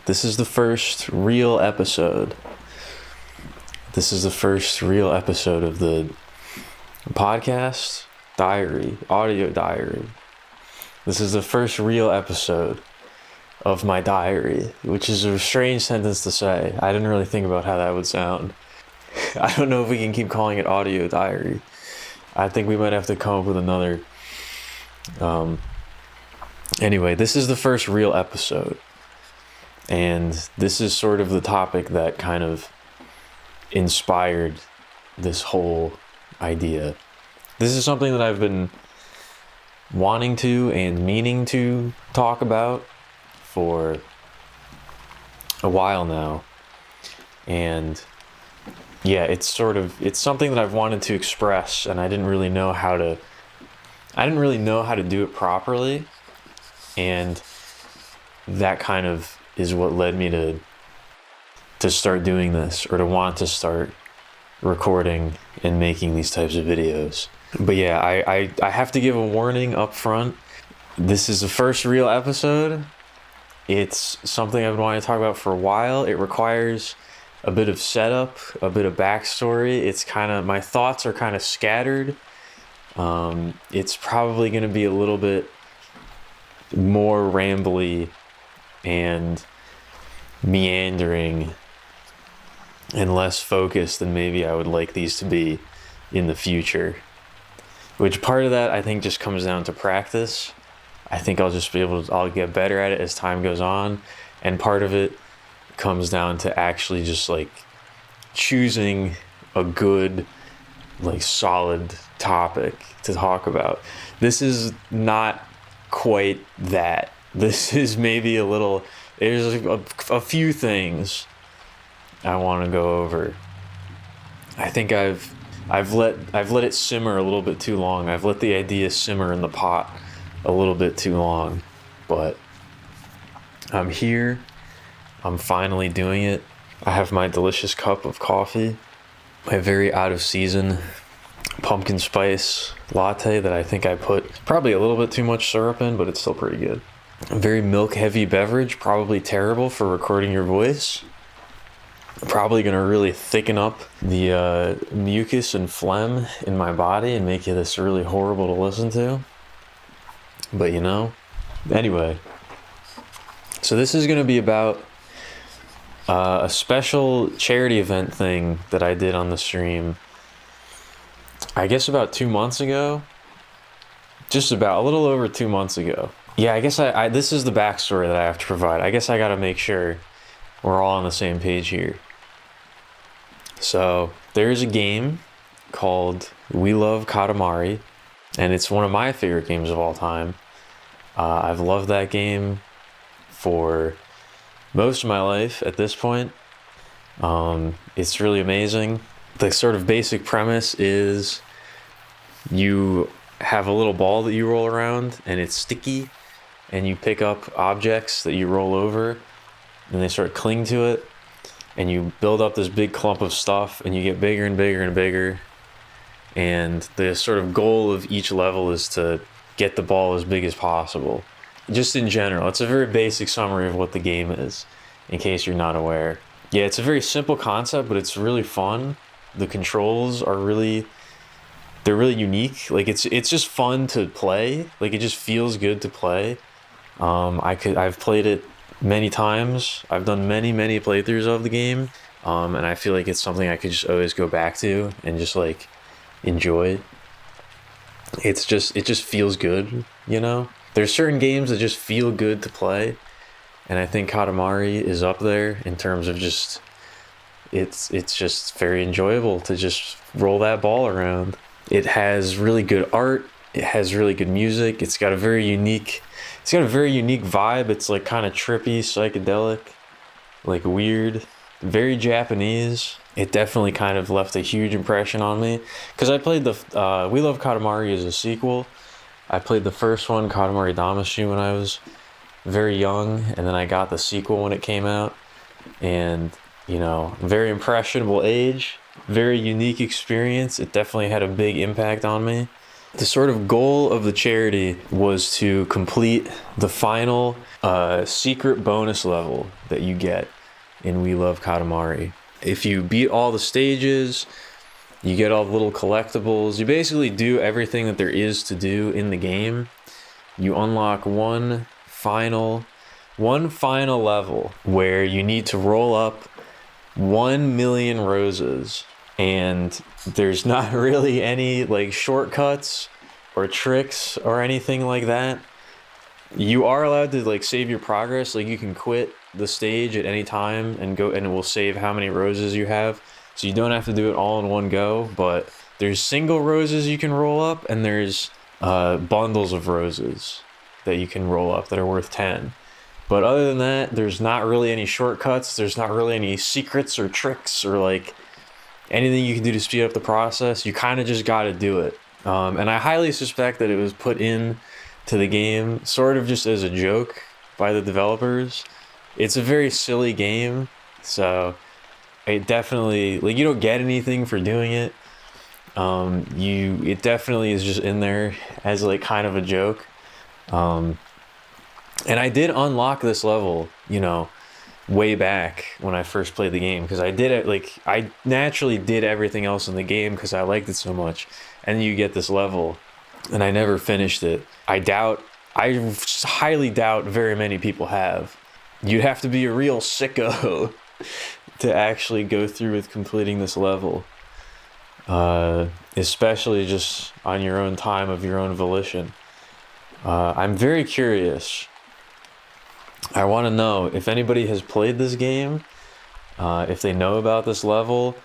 This is the first real episode. This is the first real episode of the podcast diary, audio diary. This is the first real episode of my diary, which is a strange sentence to say. I didn't really think about how that would sound. I don't know if we can keep calling it audio diary. I think we might have to come up with another. Anyway, this is the first real episode. And this is sort of the topic that kind of inspired this whole idea. This is something that I've been wanting to and meaning to talk about for a while now. And yeah, it's something that I've wanted to express, and I didn't really know how to do it properly. And that kind of is what led me to start doing this, or to want to start recording and making these types of videos. But yeah, I have to give a warning up front. This is the first real episode. It's something I've been wanting to talk about for a while. It requires a bit of setup, a bit of backstory. My thoughts are kind of scattered. It's probably going to be a little bit more rambly and meandering and less focused than maybe I would like these to be in the future. Which part of that I think just comes down to practice. I think I'll get better at it as time goes on. And part of it comes down to actually just like choosing a good, like solid topic to talk about. This is not quite that. This is maybe there's a few things I want to go over. I think I've let it simmer a little bit too long. I've let the idea simmer in the pot a little bit too long, but I'm here. I'm finally doing it. I have my delicious cup of coffee, my very out of season pumpkin spice latte that I think I put probably a little bit too much syrup in, but it's still pretty good. A very milk heavy beverage, probably terrible for recording your voice. Probably going to really thicken up the mucus and phlegm in my body and make this really horrible to listen to. But anyway. So this is going to be about a special charity event thing that I did on the stream, I guess about 2 months ago. Just about a little over 2 months ago. Yeah, I guess this is the backstory that I have to provide. I guess I got to make sure we're all on the same page here. So there's a game called We Love Katamari, and it's one of my favorite games of all time. I've loved that game for most of my life at this point. It's really amazing. The sort of basic premise is you have a little ball that you roll around, and it's sticky, and you pick up objects that you roll over, and they sort of cling to it, and you build up this big clump of stuff, and you get bigger and bigger and bigger. And the sort of goal of each level is to get the ball as big as possible. Just in general, it's a very basic summary of what the game is, in case you're not aware. Yeah, it's a very simple concept, but it's really fun. The controls are they're really unique. Like it's just fun to play. Like it just feels good to play. I've played it many times. I've done many playthroughs of the game, and I feel like it's something I could just always go back to and just like enjoy. It just feels good, There's certain games that just feel good to play, and I think Katamari is up there in terms of just it's just very enjoyable to just roll that ball around. It has really good art. It has really good music. It's got a very unique vibe. It's like kind of trippy, psychedelic, like weird, very Japanese. It definitely kind of left a huge impression on me, because I played the We Love Katamari as a sequel. I played the first one, Katamari Damacy, when I was very young, and then I got the sequel when it came out, and very impressionable age, very unique experience. It definitely had a big impact on me. The sort of goal of the charity was to complete the final secret bonus level that you get in We Love Katamari. If you beat all the stages, you get all the little collectibles. You basically do everything that there is to do in the game. You unlock one final level where you need to roll up 1 million roses, and there's not really any like shortcuts or tricks or anything like that. You are allowed to like save your progress. Like you can quit the stage at any time and go, and it will save how many roses you have. So you don't have to do it all in one go, but there's single roses you can roll up, and there's bundles of roses that you can roll up that are worth 10. But other than that, there's not really any shortcuts. There's not really any secrets or tricks or like anything you can do to speed up the process. You kind of just got to do it. And I highly suspect that it was put in to the game sort of just as a joke by the developers. It's a very silly game, so it definitely, like, you don't get anything for doing it. It definitely is just in there as like kind of a joke. And I did unlock this level, way back when I first played the game, because I did it, like, I naturally did everything else in the game because I liked it so much. And you get this level, and I never finished it. I highly doubt very many people have. You'd have to be a real sicko to actually go through with completing this level. Especially just on your own time of your own volition. I'm very curious. I want to know if anybody has played this game, if they know about this level,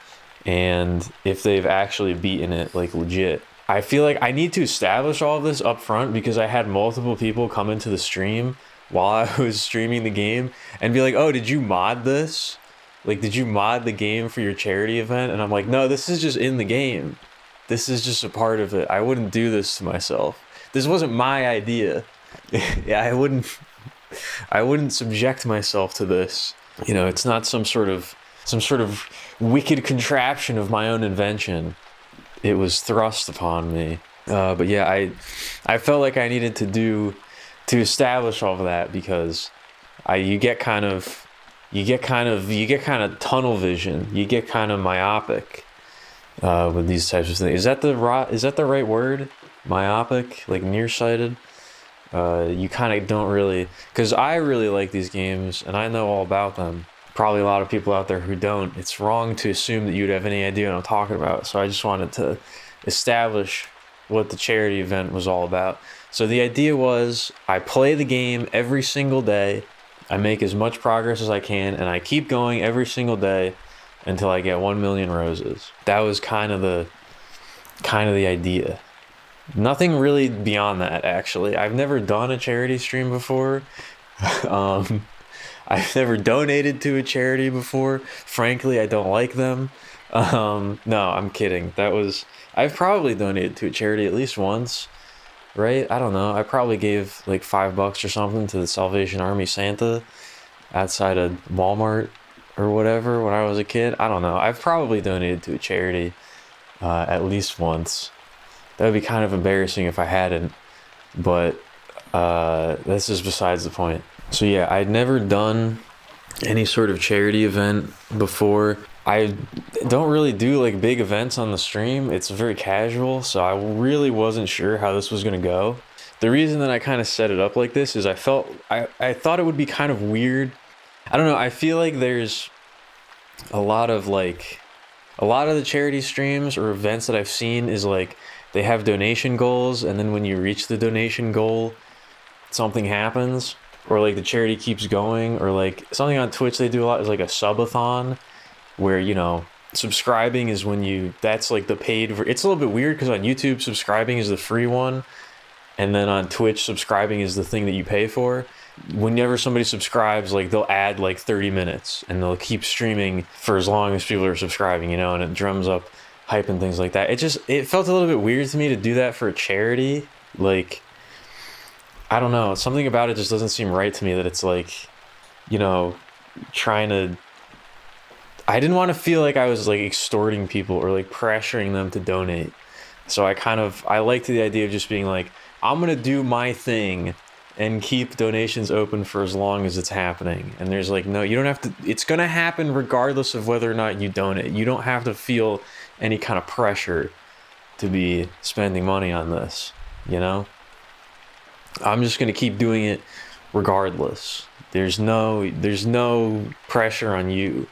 and if they've actually beaten it, like, legit. I feel like I need to establish all of this up front because I had multiple people come into the stream while I was streaming the game and be like, oh, did you mod this? Like, did you mod the game for your charity event? And I'm like, no, this is just in the game. This is just a part of it. I wouldn't do this to myself. This wasn't my idea. Yeah, I wouldn't subject myself to this. It's not some sort of wicked contraption of my own invention. It was thrust upon me. But yeah, I felt like I needed to establish all of that because you get kind of tunnel vision. You get kind of myopic with these types of things. Is that the right word? Myopic, like nearsighted. You kind of don't really, because I really like these games and I know all about them. Probably a lot of people out there who don't. It's wrong to assume that you'd have any idea what I'm talking about. So I just wanted to establish what the charity event was all about. So the idea was I play the game every single day. I make as much progress as I can, and I keep going every single day until I get 1 million roses. That was kind of the idea. Nothing really beyond that, actually. I've never done a charity stream before. I've never donated to a charity before. Frankly, I don't like them. No, I'm kidding. I've probably donated to a charity at least once, right? I don't know. I probably gave like $5 or something to the Salvation Army Santa outside of Walmart or whatever when I was a kid. I don't know. I've probably donated to a charity at least once. That would be kind of embarrassing if I hadn't, but this is besides the point. So yeah, I'd never done any sort of charity event before. I don't really do like big events on the stream. It's very casual, so I really wasn't sure how this was gonna go. The reason that I kind of set it up like this is I thought it would be kind of weird. I don't know, I feel like there's a lot of the charity streams or events that I've seen is like they have donation goals, and then when you reach the donation goal, something happens, or like the charity keeps going, or like something on Twitch they do a lot is like a subathon, where subscribing is that's like the paid. It's a little bit weird because on YouTube subscribing is the free one, and then on Twitch subscribing is the thing that you pay for. Whenever somebody subscribes, like they'll add like 30 minutes, and they'll keep streaming for as long as people are subscribing, and it drums up hype and things like that. It felt a little bit weird to me to do that for a charity. Like, I don't know, something about it just doesn't seem right to me, that it's like, trying to, I didn't want to feel like I was like extorting people or like pressuring them to donate. So I liked the idea of just being like, I'm going to do my thing and keep donations open for as long as it's happening. And there's like, no, you don't have to, it's going to happen regardless of whether or not you donate. You don't have to feel any kind of pressure to be spending money on this, you know? I'm just going to keep doing it regardless. There's no pressure on you.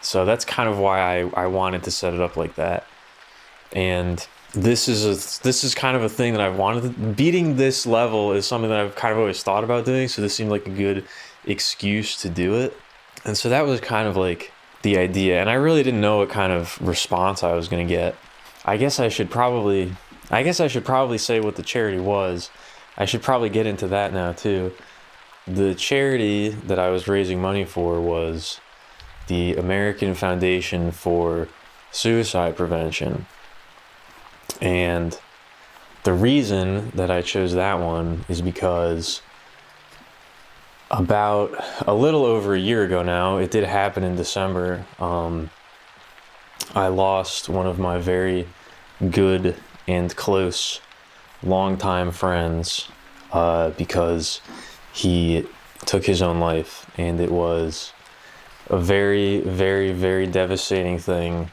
So that's kind of why I wanted to set it up like that. And this is kind of a thing that I've wanted to, beating this level is something that I've kind of always thought about doing, so this seemed like a good excuse to do it. And so that was kind of like the idea, and I really didn't know what kind of response I was going to get. I guess I should probably say what the charity was. I should probably get into that now too. The charity that I was raising money for was the American Foundation for Suicide Prevention. And the reason that I chose that one is because about a little over a year ago now, it did happen in December, I lost one of my very good and close longtime friends because he took his own life, and it was a very, very, very devastating thing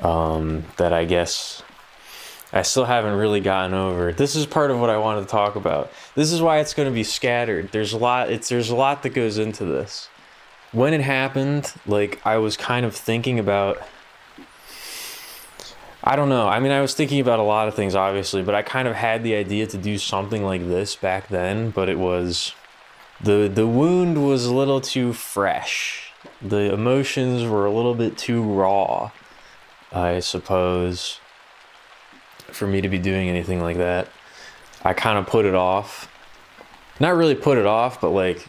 that I guess I still haven't really gotten over. This is part of what I wanted to talk about. This is why it's going to be scattered. There's a lot that goes into this. When it happened, like, I was kind of thinking about, I don't know. I mean, I was thinking about a lot of things, obviously, but I kind of had the idea to do something like this back then, but it was, the wound was a little too fresh. The emotions were a little bit too raw, I suppose, for me to be doing anything like that. I kind of put it off. Not really put it off, but like,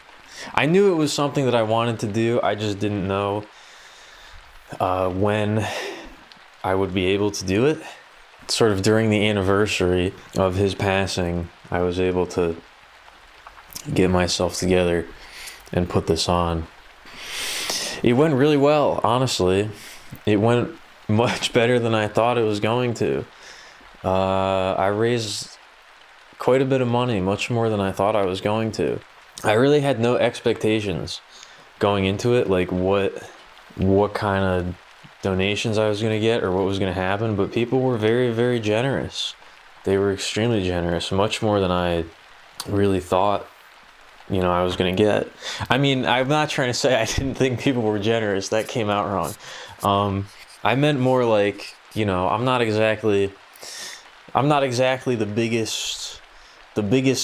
I knew it was something that I wanted to do. I just didn't know when I would be able to do it. Sort of during the anniversary of his passing, I was able to get myself together and put this on. It went really well, honestly. It went much better than I thought it was going to. I raised quite a bit of money, much more than I thought I was going to. I really had no expectations going into it, like what kind of donations I was going to get or what was going to happen, but people were very, very generous. They were extremely generous, much more than I really thought, I was going to get. I mean, I'm not trying to say I didn't think people were generous. That came out wrong. I meant more like, I'm not exactly the biggest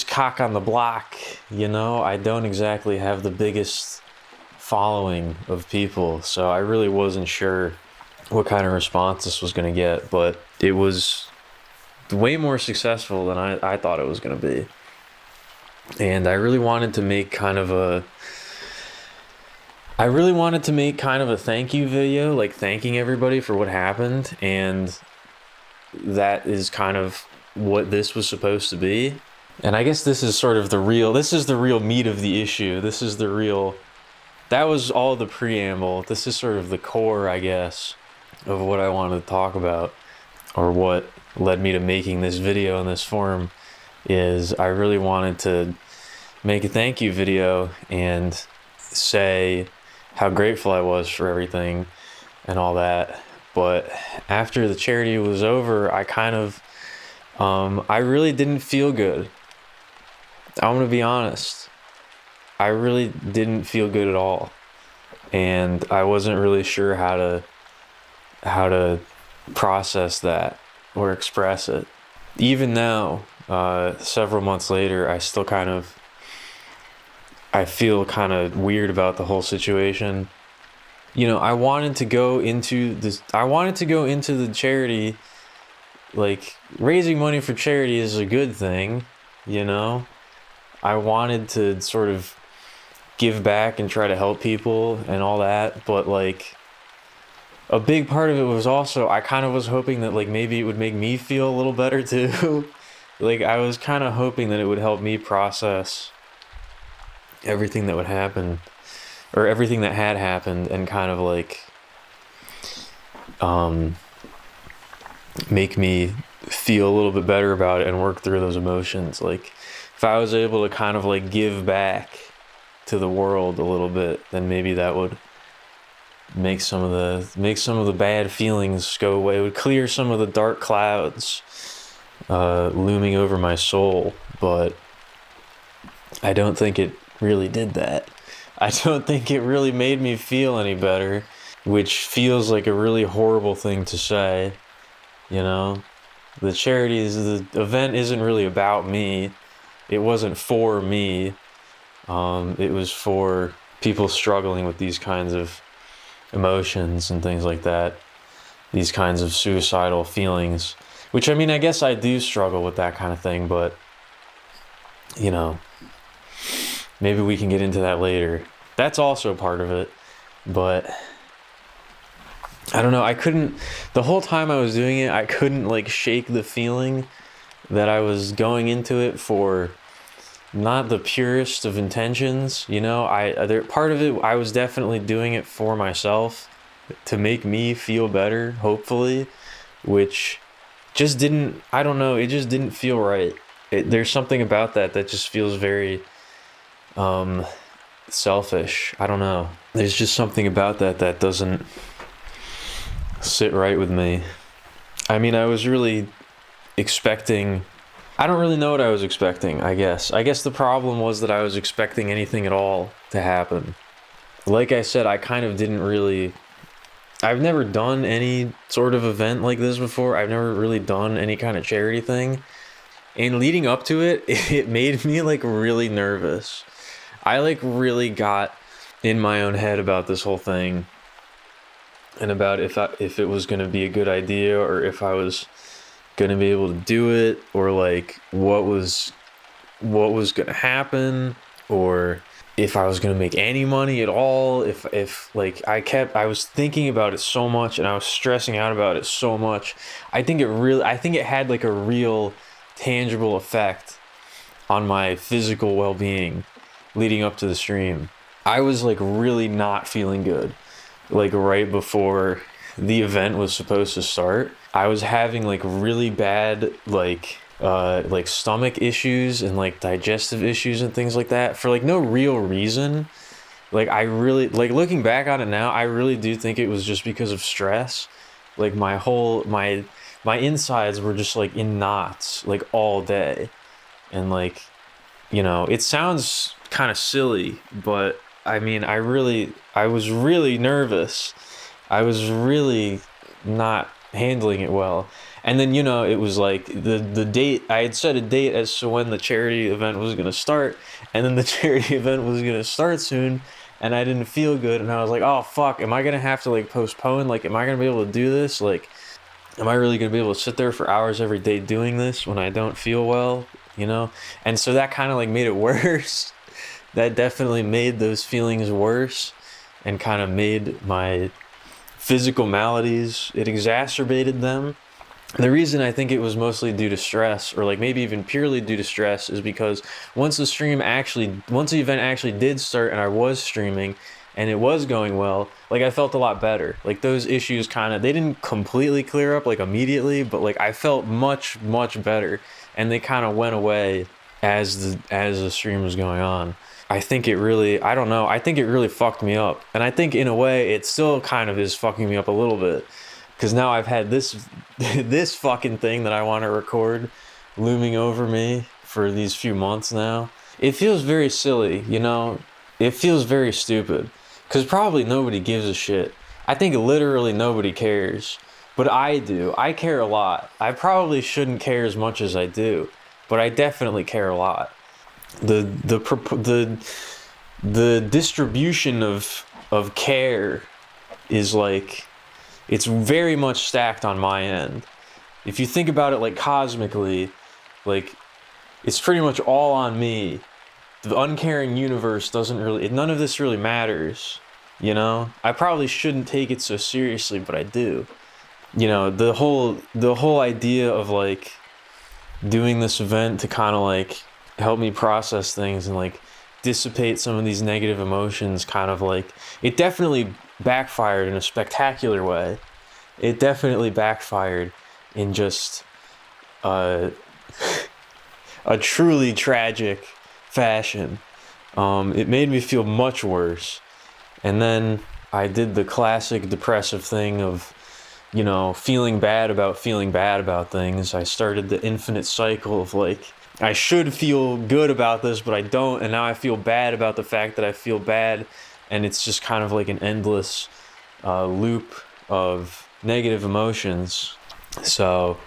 cock on the block, I don't exactly have the biggest following of people, so I really wasn't sure what kind of response this was going to get, but it was way more successful than I thought it was going to be. And I really wanted to make kind of a thank you video, like thanking everybody for what happened, and that is kind of what this was supposed to be. And I guess this is the real meat of the issue. That was all the preamble. This is sort of the core, I guess, of what I wanted to talk about, or what led me to making this video in this form, is I really wanted to make a thank you video and say how grateful I was for everything and all that. But after the charity was over, I kind of, I really didn't feel good. I'm going to be honest. I really didn't feel good at all. And I wasn't really sure how to process that or express it. Even now, several months later, I feel kind of weird about the whole situation. I wanted to go into the charity, like, raising money for charity is a good thing, I wanted to sort of give back and try to help people and all that, but like, a big part of it was also, I kind of was hoping that like maybe it would make me feel a little better too. Like, I was kind of hoping that it would help me process everything that would happen, or everything that had happened, and kind of like make me feel a little bit better about it and work through those emotions. Like if I was able to kind of like give back to the world a little bit, then maybe that would make some of the bad feelings go away. It would clear some of the dark clouds looming over my soul. But I don't think it really did that. I don't think it really made me feel any better, which feels like a really horrible thing to say. You know, the event isn't really about me. It wasn't for me. It was for people struggling with these kinds of emotions and things like that. These kinds of suicidal feelings, which, I mean, I guess I do struggle with that kind of thing, but, you know, maybe we can get into that later. That's also part of it, but I don't know. The whole time I was doing it, I couldn't like shake the feeling that I was going into it for not the purest of intentions. You know, part of it, I was definitely doing it for myself to make me feel better, hopefully, which just didn't, I don't know, it just didn't feel right. There's something about that just feels very selfish. I don't know. There's just something about that doesn't sit right with me. I mean, I was really expecting, I don't really know what I was expecting, I guess. I guess the problem was that I was expecting anything at all to happen. Like I said, I kind of didn't really, I've never done any sort of event like this before. I've never really done any kind of charity thing. And leading up to it, it made me like really nervous. I like really got in my own head about this whole thing and about if it was going to be a good idea or if I was going to be able to do it, or like what was going to happen, or if I was going to make any money at all. If like I was thinking about it so much and I was stressing out about it so much. I think it had like a real tangible effect on my physical well-being leading up to the stream. I was like really not feeling good. Like right before the event was supposed to start, I was having like really bad like stomach issues and like digestive issues and things like that for like no real reason. Like I really, like looking back on it now, I really do think it was just because of stress. Like my insides were just like in knots like all day. And like, you know, it sounds kind of silly, but I mean, I was really nervous. I was really not handling it well. And then, you know, it was like the date, I had set a date as to when the charity event was going to start, and then the charity event was going to start soon, and I didn't feel good, and I was like, oh fuck, am I going to have to like postpone? Like, am I going to be able to do this? Like, am I really going to be able to sit there for hours every day doing this when I don't feel well, you know? And so that kind of like made it worse. That definitely made those feelings worse and kind of made my physical maladies, it exacerbated them. The reason I think it was mostly due to stress, or like maybe even purely due to stress, is because once the event actually did start and I was streaming and it was going well, like I felt a lot better. Like those issues they didn't completely clear up like immediately, but like I felt much, much better, and they kind of went away as the stream was going on. I think it really fucked me up. And I think in a way it still kind of is fucking me up a little bit. Because now I've had this fucking thing that I want to record looming over me for these few months now. It feels very silly, you know? It feels very stupid. Because probably nobody gives a shit. I think literally nobody cares. But I do. I care a lot. I probably shouldn't care as much as I do. But I definitely care a lot. The distribution of care is like, it's very much stacked on my end. If you think about it like cosmically, like it's pretty much all on me. The uncaring universe none of this really matters, you know? I probably shouldn't take it so seriously, but I do. You know, the whole idea of like doing this event to kind of like help me process things and like dissipate some of these negative emotions, kind of like, it definitely backfired in a spectacular way. It definitely backfired in just a truly tragic fashion. It made me feel much worse. And then I did the classic depressive thing of, feeling bad about things. I started the infinite cycle of like, I should feel good about this, but I don't. And now I feel bad about the fact that I feel bad. And it's just kind of like an endless loop of negative emotions. So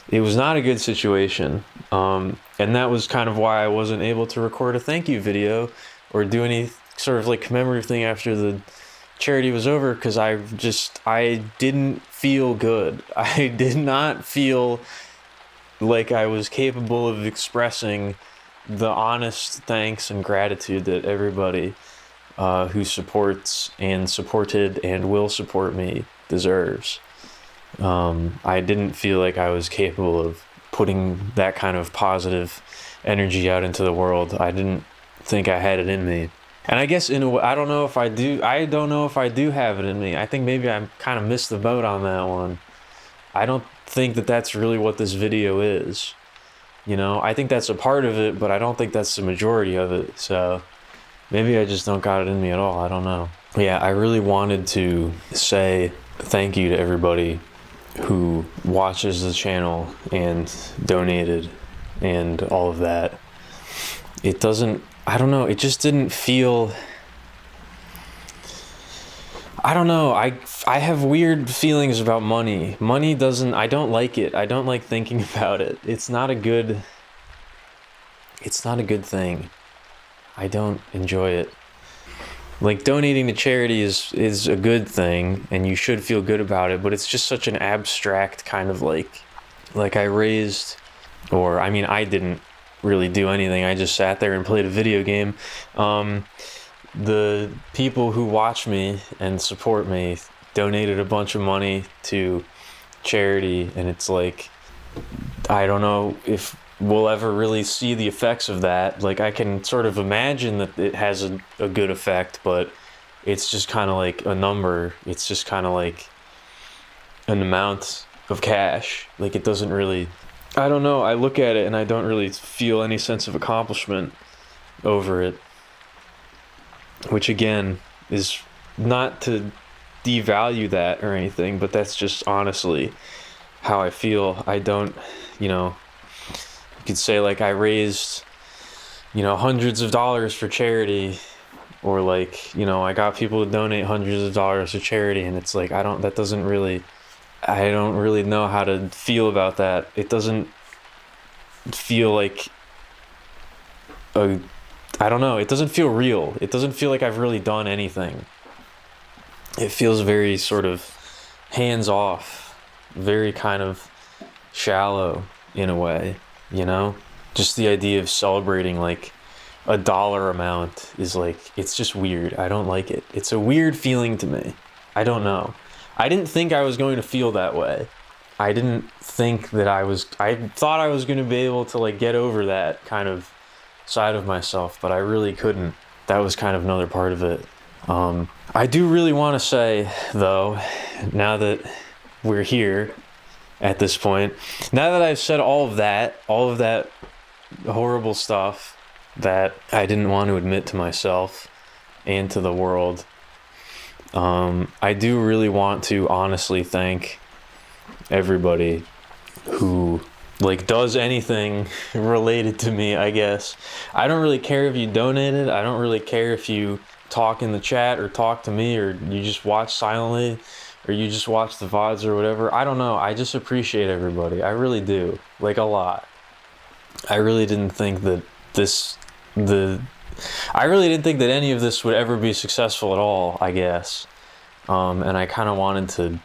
it was not a good situation. And that was kind of why I wasn't able to record a thank you video or do any sort of like commemorative thing after the charity was over, because I didn't feel good. I did not feel like I was capable of expressing the honest thanks and gratitude that everybody who supports and supported and will support me deserves. I didn't feel like I was capable of putting that kind of positive energy out into the world. I didn't think I had it in me. And I guess in a way, I don't know if I do have it in me. I think maybe I kind of missed the boat on that one. I don't think that that's really what this video is. I think that's a part of it, but I don't think that's the majority of it. So maybe I just don't got it in me at all. I don't know. Yeah, I really wanted to say thank you to everybody who watches the channel and donated and all of that. I don't know, it just didn't feel, I don't know, I have weird feelings about money. I don't like it. I don't like thinking about it. It's not a good thing. I don't enjoy it. Like, donating to charity is a good thing, and you should feel good about it, but it's just such an abstract kind of I didn't really do anything. I just sat there and played a video game. The people who watch me and support me donated a bunch of money to charity, and it's like, I don't know if we'll ever really see the effects of that. Like, I can sort of imagine that it has a good effect, but it's just kind of like a number. It's just kind of like an amount of cash. Like, it doesn't really, I don't know, I look at it and I don't really feel any sense of accomplishment over it. Which, again, is not to devalue that or anything, but that's just honestly how I feel. I don't, you could say like I raised, hundreds of dollars for charity, or like, I got people to donate hundreds of dollars to charity, and it's like, I don't really know how to feel about that. It doesn't feel like I don't know, it doesn't feel real. It doesn't feel like I've really done anything. It feels very sort of hands off, very kind of shallow in a way, Just the idea of celebrating like a dollar amount is like, it's just weird. I don't like it. It's a weird feeling to me. I don't know. I didn't think I was going to feel that way. I didn't think that I thought I was going to be able to like get over that kind of side of myself, but I really couldn't. That was kind of another part of it. I do really want to say, though, now that we're here at this point, now that I've said all of that horrible stuff that I didn't want to admit to myself and to the world, I do really want to honestly thank everybody who like does anything related to me, I guess. I don't really care if you donated. I don't really care if you talk in the chat or talk to me, or you just watch silently, or you just watch the VODs or whatever. I don't know. I just appreciate everybody. I really do. Like, a lot. I really didn't think that any of this would ever be successful at all, I guess. And I kind of wanted to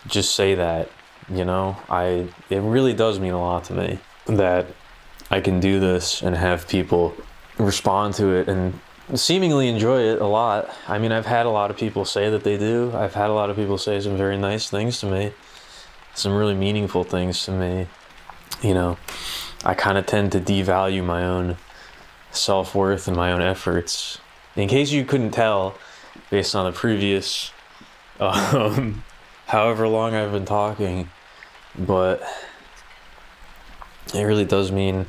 just say that, it really does mean a lot to me that I can do this and have people respond to it and seemingly enjoy it a lot. I mean, I've had a lot of people say that they do. I've had a lot of people say some very nice things to me, some really meaningful things to me. I kind of tend to devalue my own self-worth and my own efforts. In case you couldn't tell, based on the previous however long I've been talking, but it really does mean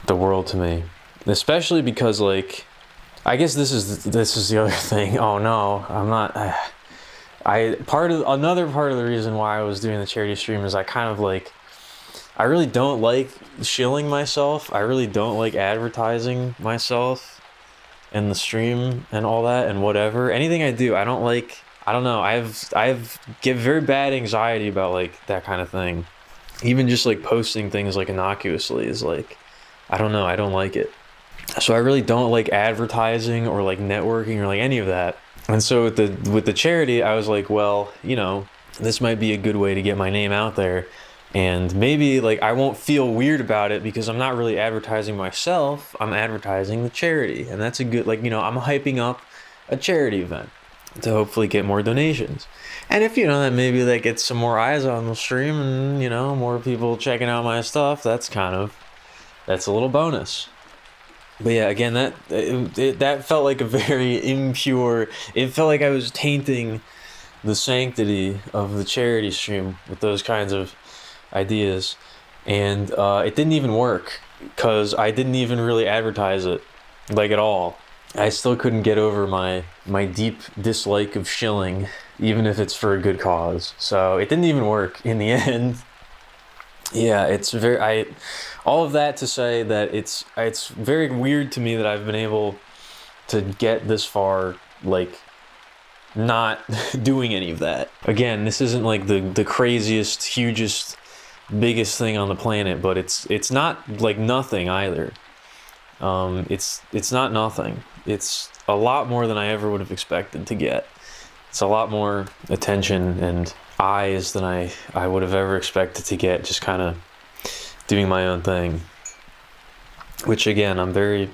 the world to me, especially because like, I guess this is the other thing. Oh no, I'm not. Another part of the reason why I was doing the charity stream is I really don't like shilling myself. I really don't like advertising myself in the stream and all that and whatever. Anything I do, I don't like. I don't know. I've get very bad anxiety about like that kind of thing. Even just like posting things like innocuously is like, I don't know. I don't like it. So I really don't like advertising or like networking or like any of that. And so with the charity, I was like, well, this might be a good way to get my name out there. And maybe like I won't feel weird about it because I'm not really advertising myself. I'm advertising the charity. And that's a good, I'm hyping up a charity event to hopefully get more donations. And if, that maybe that gets some more eyes on the stream and, more people checking out my stuff, that's a little bonus. But yeah, again, that felt like a very impure, it felt like I was tainting the sanctity of the charity stream with those kinds of ideas. And it didn't even work because I didn't even really advertise it like at all. I still couldn't get over my deep dislike of shilling, even if it's for a good cause. So it didn't even work in the end. Yeah, all of that to say that it's very weird to me that I've been able to get this far, like, not doing any of that. Again, this isn't like the craziest, hugest, biggest thing on the planet, but it's not like nothing either. It's not nothing. It's a lot more than I ever would have expected to get. It's a lot more attention and eyes than I would have ever expected to get, just kind of doing my own thing. Which again, I'm very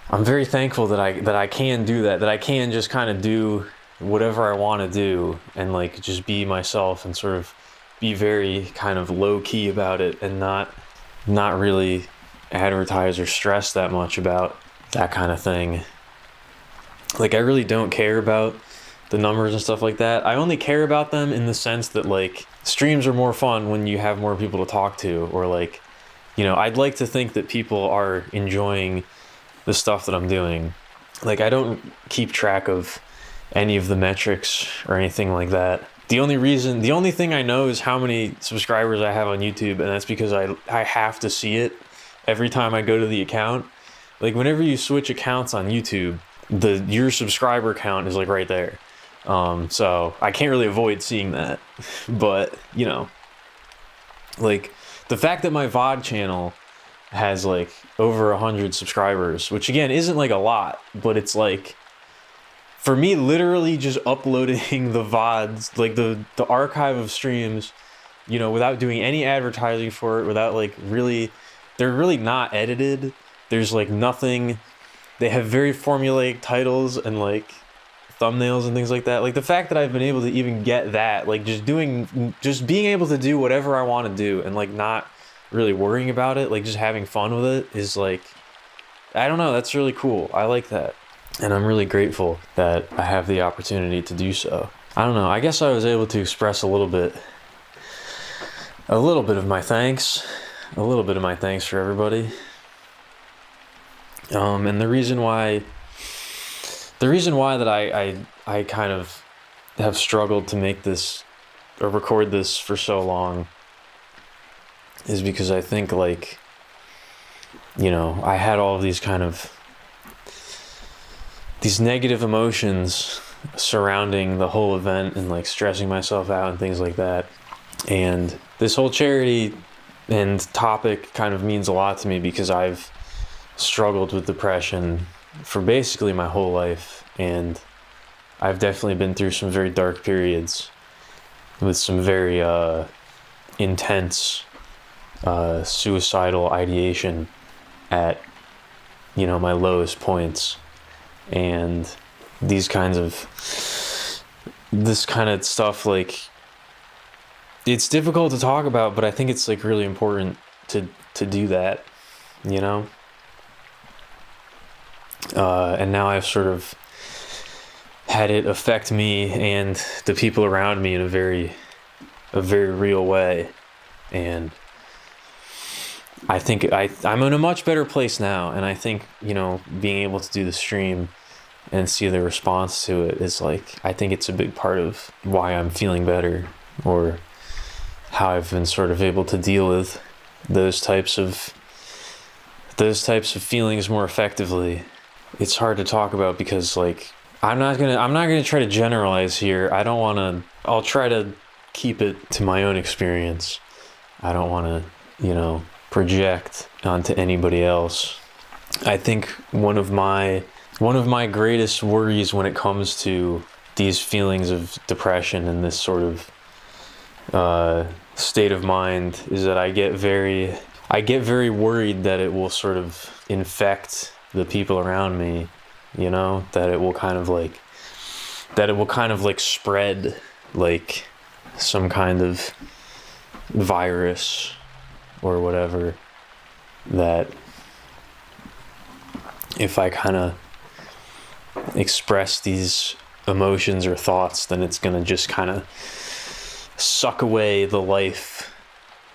thankful that I can do that I can just kind of do whatever I want to do and like just be myself and sort of be very kind of low key about it and not really advertise or stress that much about that kind of thing. Like I really don't care about the numbers and stuff like that. I only care about them in the sense that like streams are more fun when you have more people to talk to, or like, I'd like to think that people are enjoying the stuff that I'm doing. Like I don't keep track of any of the metrics or anything like that. The only thing I know is how many subscribers I have on YouTube, and that's because I have to see it every time I go to the account. Like whenever you switch accounts on YouTube, your subscriber count is like right there. So I can't really avoid seeing that, but like the fact that my VOD channel has like over 100 subscribers, which again isn't like a lot, but it's like, for me, literally just uploading the VODs, like the archive of streams, without doing any advertising for it, without like they're really not edited. There's like nothing. They have very formulaic titles and like thumbnails and things like that. Like the fact that I've been able to even get that, like just being able to do whatever I want to do and like not really worrying about it, like just having fun with it is like, I don't know, that's really cool. I like that. And I'm really grateful that I have the opportunity to do so. I don't know, I guess I was able to express a little bit of my thanks. A little bit of my thanks for everybody. And the reason why that I kind of have struggled to make this or record this for so long is because I think like, I had all of these kind of these negative emotions surrounding the whole event and like stressing myself out and things like that. And this whole charity and topic kind of means a lot to me because I've struggled with depression for basically my whole life, and I've definitely been through some very dark periods with some very intense suicidal ideation at my lowest points. And this kind of stuff, like, it's difficult to talk about, but I think it's like really important to do that, and now I've sort of had it affect me and the people around me in a very a very real way. And I think I'm in a much better place now. And I think, being able to do the stream and see the response to it is like, I think it's a big part of why I'm feeling better, or how I've been sort of able to deal with those types of feelings more effectively. It's hard to talk about because like I'm not gonna try to generalize here. I'll try to keep it to my own experience. I don't want to, project onto anybody else. I think one of my greatest worries when it comes to these feelings of depression and this sort of state of mind is that I get very worried that it will sort of infect the people around me, that it will kind of like spread like some kind of virus or whatever, that if I kind of express these emotions or thoughts, then it's going to just kind of suck away the life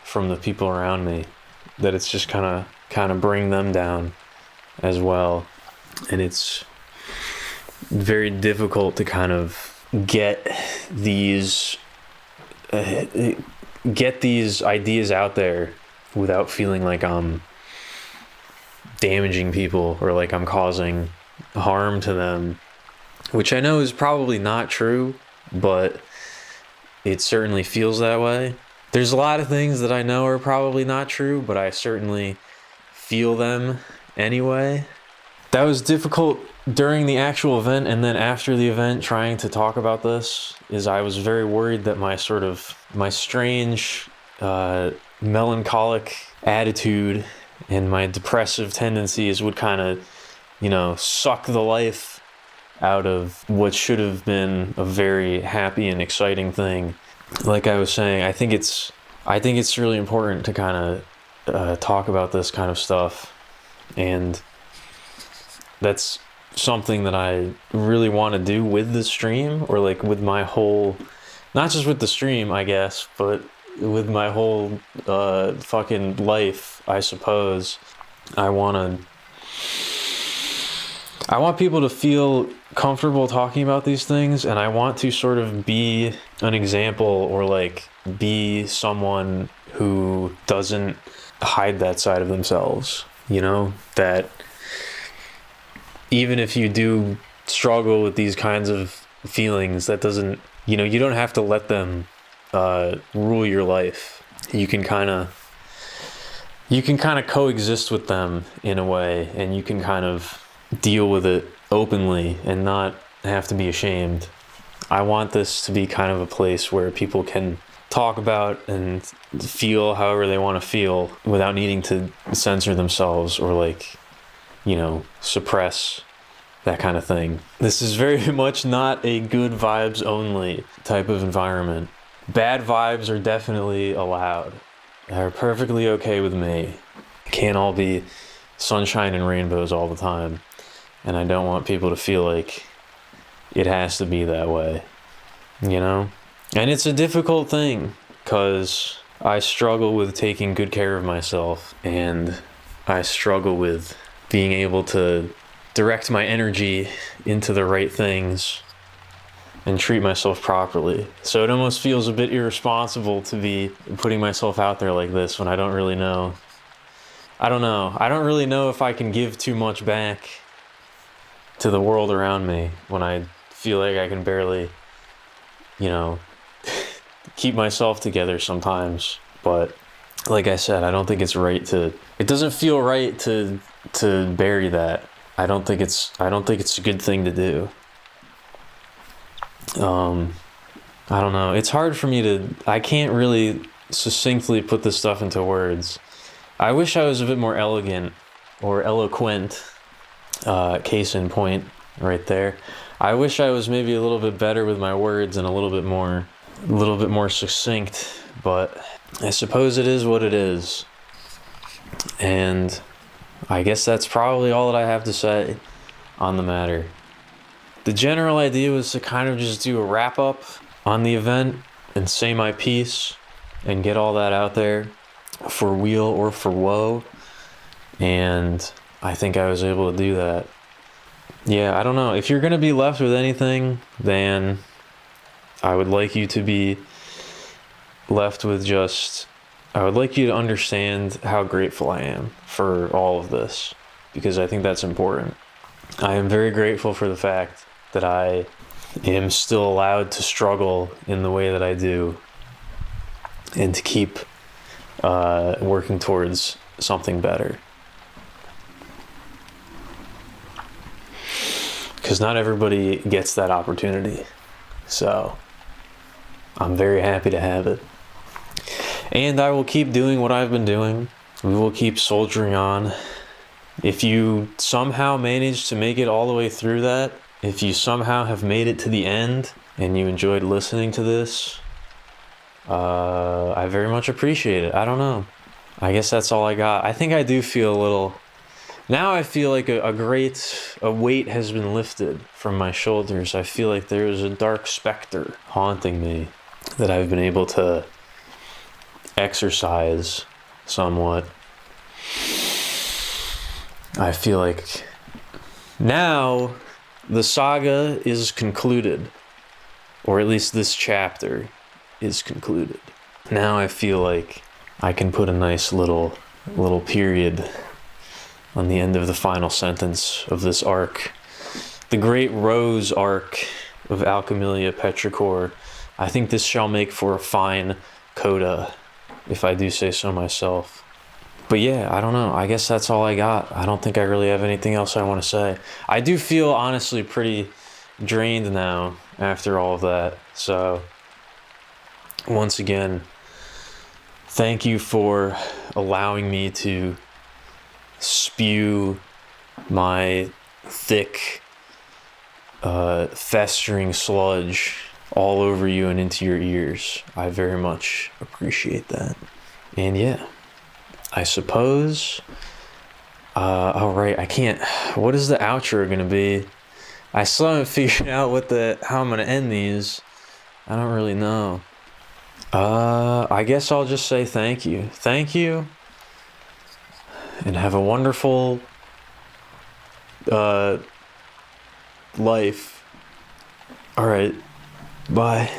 from the people around me, that it's just kind of bring them down as well. And it's very difficult to kind of get these ideas out there without feeling like I'm damaging people or like I'm causing harm to them, which I know is probably not true, but it certainly feels that way. There's a lot of things that I know are probably not true, but I certainly feel them anyway. That was difficult during the actual event, and then after the event, trying to talk about this, is I was very worried that my strange melancholic attitude and my depressive tendencies would kind of, suck the life out of what should have been a very happy and exciting thing. Like I was saying, I think it's really important to kind of talk about this kind of stuff, and that's something that I really want to do with the stream, or like with my whole, not just with the stream, I guess, but with my whole fucking life, I suppose. I want people to feel comfortable talking about these things, and I want to sort of be an example, or like be someone who doesn't hide that side of themselves, that even if you do struggle with these kinds of feelings, that doesn't, you don't have to let them rule your life. You can kind of coexist with them in a way, and you can kind of deal with it openly and not have to be ashamed. I want this to be kind of a place where people can talk about and feel however they want to feel without needing to censor themselves or like, suppress that kind of thing. This is very much not a good vibes only type of environment. Bad vibes are definitely allowed. They're perfectly okay with me. It can't all be sunshine and rainbows all the time. And I don't want people to feel like it has to be that way, And it's a difficult thing, because I struggle with taking good care of myself, and I struggle with being able to direct my energy into the right things and treat myself properly. So it almost feels a bit irresponsible to be putting myself out there like this when I don't really know. I don't know. I don't really know if I can give too much back to the world around me when I feel like I can barely, keep myself together sometimes. But like I said, I don't think it's right it doesn't feel right to bury that. I don't think it's a good thing to do. I don't know. It's hard for me I can't really succinctly put this stuff into words. I wish I was a bit more elegant or eloquent, case in point right there. I wish I was maybe a little bit better with my words and a little bit more succinct, but I suppose it is what it is. And I guess that's probably all that I have to say on the matter. The general idea was to kind of just do a wrap up on the event and say my piece and get all that out there for weal or for woe. And I think I was able to do that. Yeah, I don't know. If you're going to be left with anything, then I would like you to be left with just, I would like you to understand how grateful I am for all of this, because I think that's important. I am very grateful for the fact that I am still allowed to struggle in the way that I do and to keep working towards something better. Because not everybody gets that opportunity. So I'm very happy to have it. And I will keep doing what I've been doing. We will keep soldiering on. If you somehow manage to make it all the way through that, if you somehow have made it to the end and you enjoyed listening to this, I very much appreciate it. I don't know. I guess that's all I got. I think I do feel a little... Now I feel like a weight has been lifted from my shoulders. I feel like there is a dark specter haunting me that I've been able to exercise somewhat. I feel like now the saga is concluded, or at least this chapter is concluded. Now I feel like I can put a nice little period on the end of the final sentence of this arc. The great Rose arc of Alchemilia Petrichor. I think this shall make for a fine coda, if I do say so myself. But yeah, I don't know. I guess that's all I got. I don't think I really have anything else I want to say. I do feel honestly pretty drained now after all of that. So once again, thank you for allowing me to spew my thick, festering sludge all over you and into your ears. I very much appreciate that. And yeah, I suppose, oh right, I can't, what is the outro gonna be? I still haven't figured out how I'm gonna end these. I don't really know. I guess I'll just say thank you. Thank you. And have a wonderful life. All right. Bye.